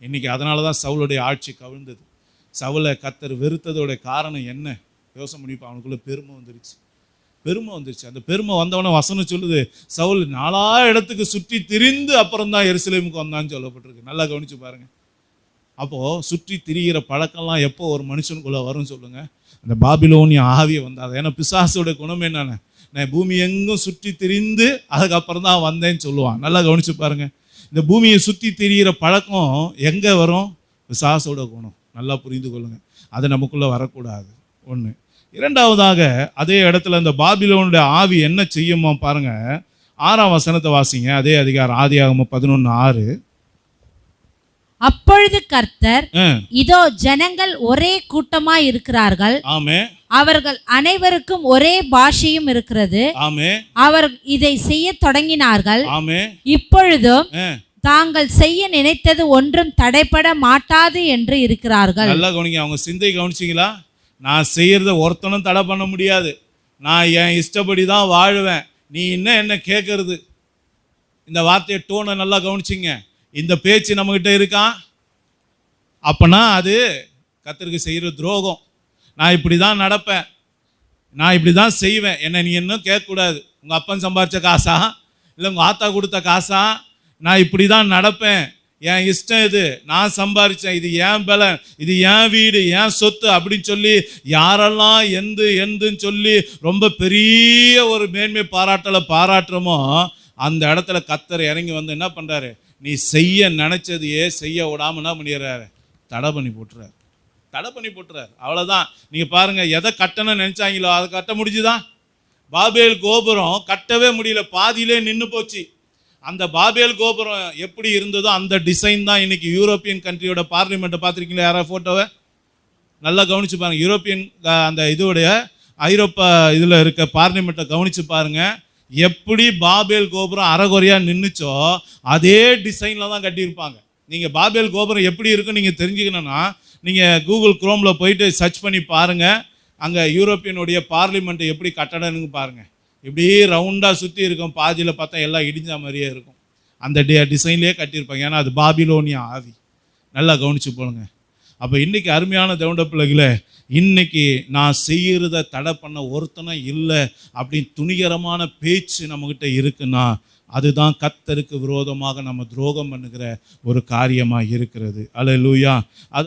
இன்றைக்கி அதனால தான் சவுளுடைய ஆட்சி கவிழ்ந்தது. சவுலை கர்த்தர் வெறுத்ததோடைய காரணம் என்ன? யோசனை பண்ணிப்பா. அவனுக்குள்ளே பெருமை வந்துருச்சு. அந்த பெருமை வந்தவன வசனம் சொல்லுது, சவுல் 4 இடத்துக்கு சுற்றி திரிந்து அப்புறம் தான் எருசலேமுக்கு வந்தான்னு சொல்லப்பட்டிருக்கு. நல்லா கவனிச்சு பாருங்க. அப்போது சுற்றி திரிகிற பழக்கம்லாம் எப்போ ஒரு மனுஷனுக்குள்ளே வரும் சொல்லுங்க? அந்த பாபிலோனிய ஆவியை வந்தாது. ஏன்னா பிசாசோட குணம் என்னென்ன, நான் பூமி எங்கும் சுற்றி திரிந்து அதுக்கப்புறம் தான் வந்தேன்னு சொல்லுவான். நல்லா கவனிச்சு பாருங்க. இந்த பூமியை சுற்றி திரிகிற பழக்கம் எங்கே வரும்? பிசாசோட குணம். நல்லா புரிந்து கொள்ளுங்க. அது நமக்குள்ளே வரக்கூடாது. ஒன்று. இரண்டாவதாக, அதே இடத்துல இந்த பாபிலோனுடைய ஆவி என்ன செய்யுமா பாருங்க. 6ஆம் வசனத்தை வாசிங்க. அதே அதிகாரம், ஆதியாகமம் 11:6. அப்பொழுது கர்த்தர், இதோ ஜனங்கள் ஒரே கூட்டமாய் இருக்கிறார்கள், ஆமென், அவர்கள் அனைவருக்கும் ஒரே பாஷையும் இருக்கிறது, ஆமென், அவர் இதை செய்ய தொடங்கினார்கள், ஆமென், இப்பொழுதும் தாங்கள் செய்ய நினைத்தது ஒன்றும் தடைபட மாட்டாது என்று இருக்கிறார்கள். நல்லா கவனிங்க. அவங்க சிந்தை கவனிச்சிங்களா? நான் செய்யறத ஒருத்தனும் தடை பண்ண முடியாது, நான் என் இஷ்டப்படி தான் வாழ்வேன், நீ இன்னும் என்ன கேட்கறது? இந்த வார்த்தையை டோனை நல்லா கவனிச்சிங்க. இந்த பேச்சு நம்மகிட்ட இருக்கான் அப்பனா அது கர்த்தருக்கு செய்கிற துரோகம். நான் இப்படி தான் நடப்பேன், நான் இப்படி தான் செய்வேன், என்ன நீ இன்னும் கேட்கக்கூடாது. உங்கள் அப்பன் சம்பாரித்த காசா இல்லை உங்கள் ஆத்தா கொடுத்த காசா? நான் இப்படி தான் நடப்பேன், என் இஷ்டம், இது நான் சம்பாரித்தேன், இது என் பலன், இது என் வீடு, என் சொத்து அப்படின்னு சொல்லி யாரெல்லாம் எந்துன்னு சொல்லி ரொம்ப பெரிய ஒரு மேன்மை பாராட்டுறோமோ அந்த இடத்துல கர்த்தர் இறங்கி வந்து என்ன பண்ணுறாரு? நீ செய்ய நினச்சதையே செய்ய விடாமல் என்ன பண்ணிடுறாரு? தடை பண்ணி போட்டுறாரு. அவ்வளோதான். நீங்கள் பாருங்கள், எதை கட்டணும்னு நினச்சாங்களோ அதை கட்ட முடிஞ்சுதான். பாபேல் கோபுரம் கட்டவே முடியல, பாதியிலே நின்று போச்சு. அந்த பாபேல் கோபுரம் எப்படி இருந்ததோ அந்த டிசைன் தான் இன்னைக்கு யூரோப்பியன் கண்ட்ரியோட பார்லிமெண்ட்டை பார்த்துருக்கீங்களா? யாராவது ஃபோட்டோவை நல்லா கவனித்து பாருங்கள். யூரோப்பியன் அந்த இதோடைய ஐரோப்பா இதில் இருக்க பார்லிமெண்ட்டை கவனித்து பாருங்கள். எப்படி பாபேல் கோபுரம் அறகுறையாக நின்றுச்சோ அதே டிசைனில் தான் கட்டியிருப்பாங்க. நீங்கள் பாபேல் கோபுரம் எப்படி இருக்குன்னு நீங்கள் தெரிஞ்சுக்கணுன்னா நீங்கள் கூகுள் குரோமில் போயிட்டு சர்ச் பண்ணி பாருங்கள். அங்கே யூரோப்பியனுடைய பார்லிமெண்ட்டை எப்படி கட்டடம்னு பாருங்கள். இப்படி ரவுண்டாக சுற்றி இருக்கும், பாதியில் பார்த்தா எல்லாம் இடிஞ்ச மாதிரியே இருக்கும். அந்த டிசைன்லேயே கட்டியிருப்பாங்க. ஏன்னா அது பாபிலோனிய ஆவி. நல்லா கவனித்து போலுங்க. அப்போ இன்றைக்கி அருமையான தேவனுடைய பிள்ளைகளே, இன்னைக்கு நான் செய்கிறத தடை பண்ண ஒருத்தனும் இல்லை அப்படின்னு துணிகரமான பேச்சு நம்மக்கிட்ட இருக்குன்னா அதுதான் கர்த்தருக்கு விரோதமாக நம்ம துரோகம் பண்ணுகிற ஒரு காரியமாக இருக்கிறது. அல்லேலூயா.